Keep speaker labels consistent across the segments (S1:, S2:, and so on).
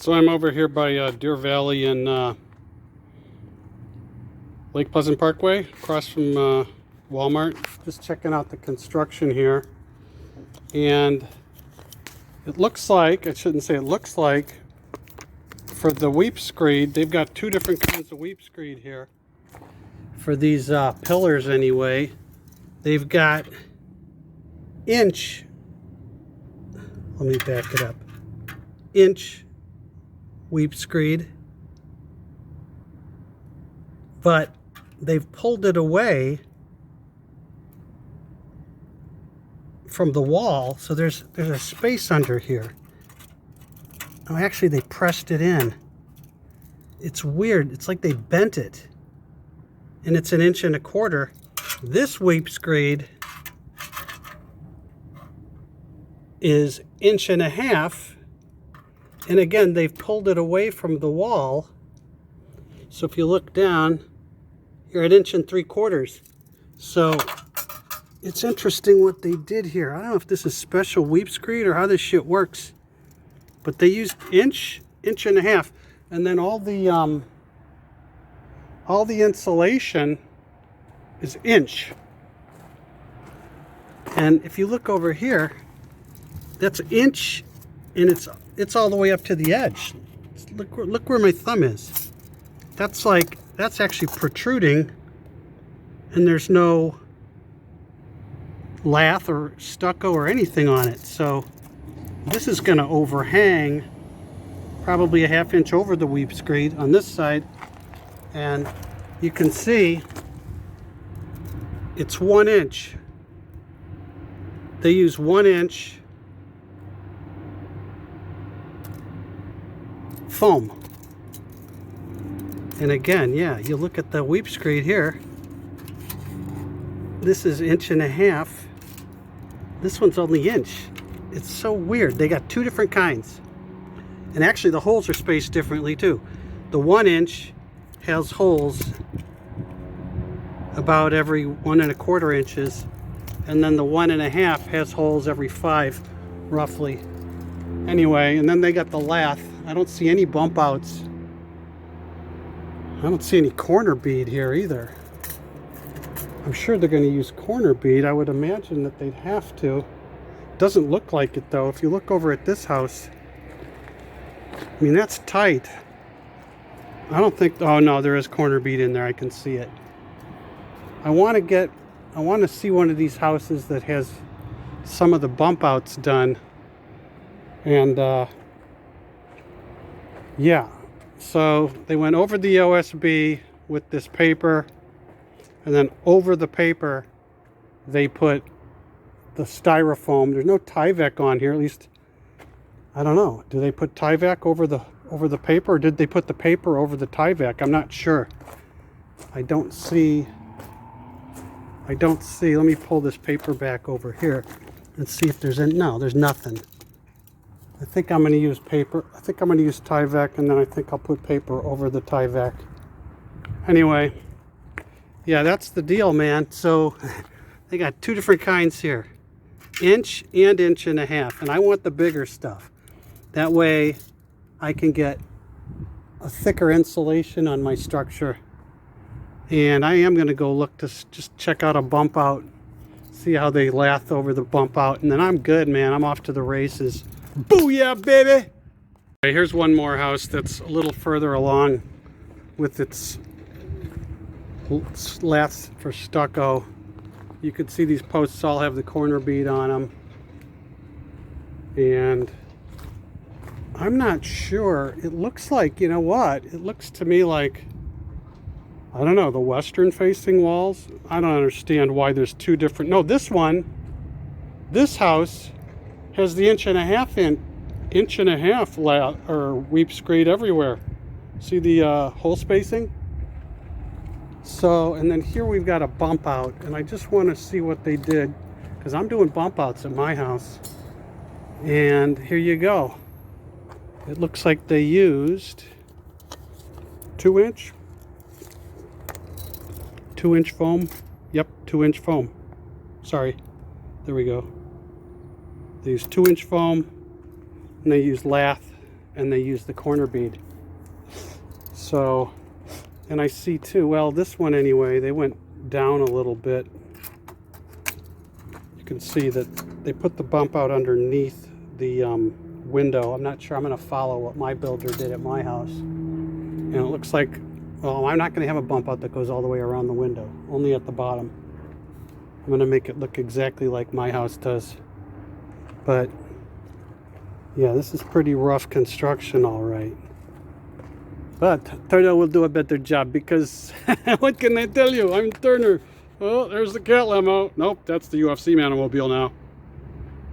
S1: So I'm over here by Deer Valley and Lake Pleasant Parkway, across from Walmart. Just checking out the construction here. And it looks like, I shouldn't say it looks like, for the weep screed, they've got two different kinds of weep screed here. For these pillars anyway, they've got inch, let me back it up, inch weep screed, but they've pulled it away from the wall, so there's a space under here. Oh, actually they pressed it in. It's weird. It's like they bent it, and it's 1.25 inches. This weep screed is 1.5 inches, and again they've pulled it away from the wall. So if you look down, you're at 1.75 inches. So it's interesting what they did here. I don't know if this is special weep screed or how this shit works, but they used inch, 1.5 inches, and then all the insulation is inch. And if you look over here, that's inch, and it's all the way up to the edge. Look where my thumb is. That's actually protruding, and there's no lathe or stucco or anything on it. So this is going to overhang probably 1/2 inch over the weep screed on this side, and you can see it's 1 inch. They use 1 inch foam. And again, yeah, you look at the weep screed here. This is 1.5 inches. This one's only inch. It's so weird. They got two different kinds. And actually the holes are spaced differently too. The 1 inch has holes about every 1.25 inches. And then the 1.5 has holes every 5, roughly. Anyway, and then they got the lathe. I don't see any bump outs. I don't see any corner bead here either. I'm sure they're going to use corner bead. I would imagine that they'd have to. Doesn't look like it though. If you look over at this house, I mean, that's tight. I don't think, oh no, there is corner bead in there. I can see it. I want to see one of these houses that has some of the bump outs done. And yeah, so they went over the OSB with this paper, and then over the paper they put the styrofoam. There's no Tyvek on here, at least I don't know. Do they put Tyvek over the paper, or did they put the paper over the Tyvek? I'm not sure. I don't see. Let me pull this paper back over here and see if there's any. No, there's nothing. I think I'm going to use paper. I think I'm going to use Tyvek, and then I think I'll put paper over the Tyvek. Anyway, yeah, that's the deal, man. So they got two different kinds here, inch and 1.5 inches, and I want the bigger stuff. That way I can get a thicker insulation on my structure. And I am going to go look to just check out a bump out, see how they lathe over the bump out, and then I'm good, man. I'm off to the races. Booyah, baby! Okay, here's one more house that's a little further along with its lathe for stucco. You can see these posts all have the corner bead on them. And I'm not sure. It looks like, you know what? It looks to me like, I don't know, the western facing walls. I don't understand why there's two different. No, this house has the 1.5 lathe or weep screed everywhere. See the hole spacing? So, and then here we've got a bump out, and I just want to see what they did, because I'm doing bump outs at my house. And here you go. It looks like they used 2 inch foam. Yep, 2 inch foam. Sorry. There we go. They use 2 inch foam, and they use lathe and they use the corner bead. So, and I see too, well, this one anyway, they went down a little bit. You can see that they put the bump out underneath the window. I'm not sure. I'm going to follow what my builder did at my house. And it looks like, well, I'm not going to have a bump out that goes all the way around the window, only at the bottom. I'm going to make it look exactly like my house does. But yeah, this is pretty rough construction, all right. But Turner will do a better job because what can I tell you? I'm Turner. Oh, there's the cat limo. Nope, that's the UFC Manimobile now.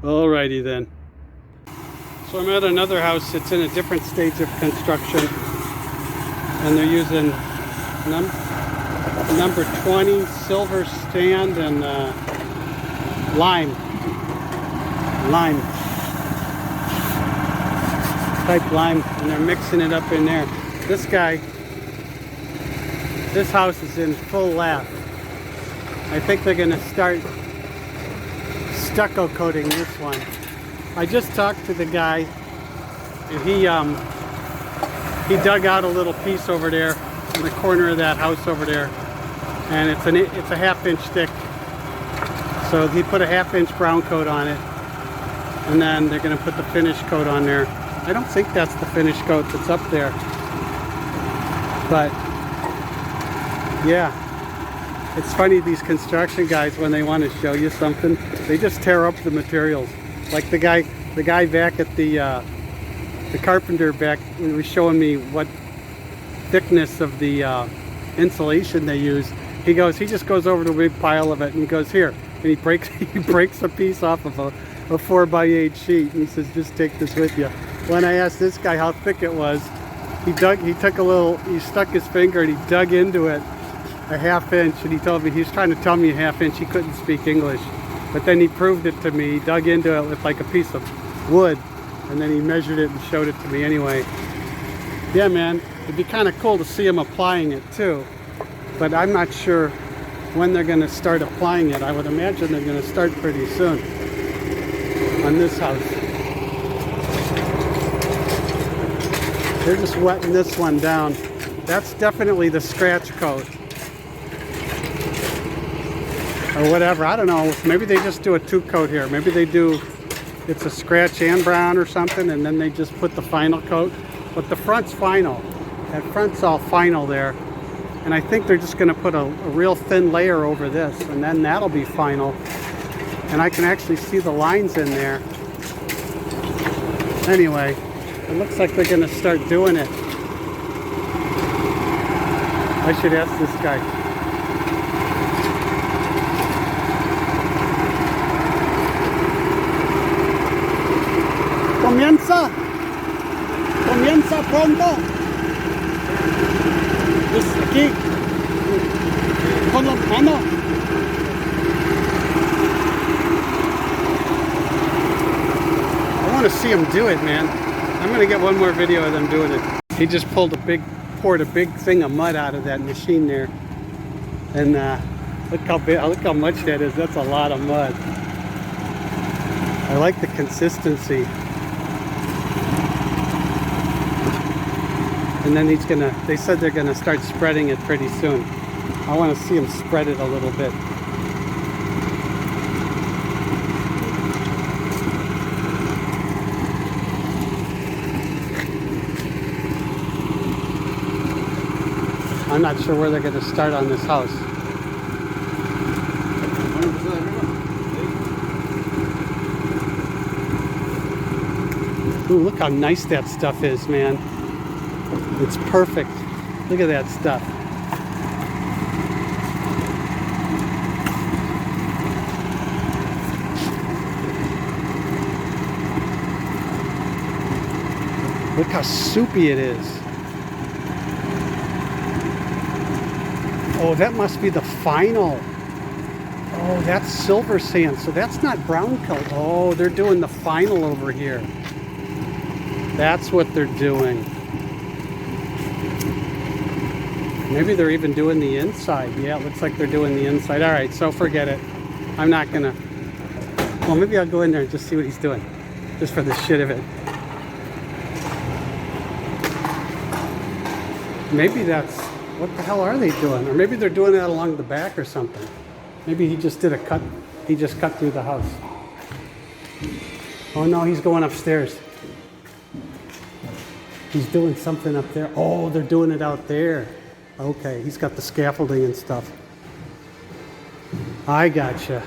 S1: Alrighty then. So I'm at another house. It's in a different stage of construction, and they're using number 20 silver stand and lime type lime, and they're mixing it up in there. This house is in full lathe. I think they're going to start stucco coating this one. I just talked to the guy, and he dug out a little piece over there in the corner of that house over there, and it's a ½ inch thick. So he put a ½ inch brown coat on it, and then they're going to put the finish coat on there. I don't think that's the finish coat that's up there, but yeah. It's funny, these construction guys, when they want to show you something, they just tear up the materials. Like the guy back at the carpenter back, he was showing me what thickness of the insulation they use. He just goes over to a big pile of it, and he goes, here, and he breaks a piece off of a 4x8 sheet, and he says, just take this with you. When I asked this guy how thick it was, he stuck his finger and he dug into it a ½ inch, and he told me, he was trying to tell me a ½ inch. He couldn't speak English, but then he proved it to me. He dug into it with like a piece of wood, and then he measured it and showed it to me anyway. Yeah, man, it'd be kind of cool to see him applying it too, but I'm not sure when they're going to start applying it. I would imagine they're going to start pretty soon on this house. They're just wetting this one down. That's definitely the scratch coat. Or whatever, I don't know. Maybe they just do a 2-coat here. Maybe they do, it's a scratch and brown or something, and then they just put the final coat. But the front's final. That front's all final there. And I think they're just going to put a real thin layer over this, and then that'll be final. And I can actually see the lines in there. Anyway, it looks like they're going to start doing it. I should ask this guy. Comienza pronto. Es aquí. Con la mano. I want to see him do it, man. I'm going to get one more video of them doing it. He just poured a big thing of mud out of that machine there. And look how much that is. That's a lot of mud. I like the consistency. And then they said they're gonna start spreading it pretty soon. I want to see them spread it a little bit. I'm not sure where they're gonna start on this house. Ooh, look how nice that stuff is, man. It's perfect. Look at that stuff. Look how soupy it is. Oh, that must be the final. Oh, that's silver sand. So that's not brown coat. Oh, they're doing the final over here. That's what they're doing. Maybe they're even doing the inside. Yeah, it looks like they're doing the inside. All right, so forget it. I'm not gonna. Well, maybe I'll go in there and just see what he's doing, just for the shit of it. Maybe that's, what the hell are they doing? Or maybe they're doing that along the back or something. Maybe he just did a cut, he just cut through the house. Oh no, he's going upstairs. He's doing something up there. Oh, they're doing it out there. Okay, he's got the scaffolding and stuff. I gotcha.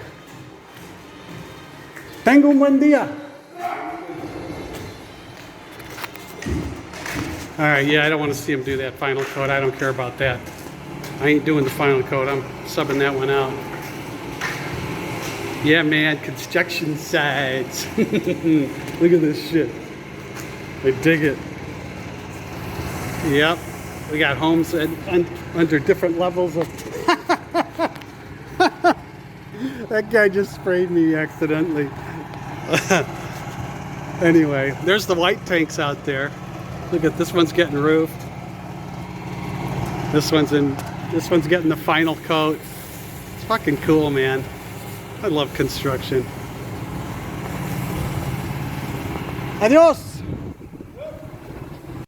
S1: Tengo un buen día. Alright, yeah, I don't want to see him do that final coat. I don't care about that. I ain't doing the final coat. I'm subbing that one out. Yeah, man, construction sites. Look at this shit. I dig it. Yep, we got homes under different levels of... That guy just sprayed me accidentally. Anyway, there's the white tanks out there. Look at this one's getting roofed. This one's getting the final coat. It's fucking cool, man. I love construction. Adios!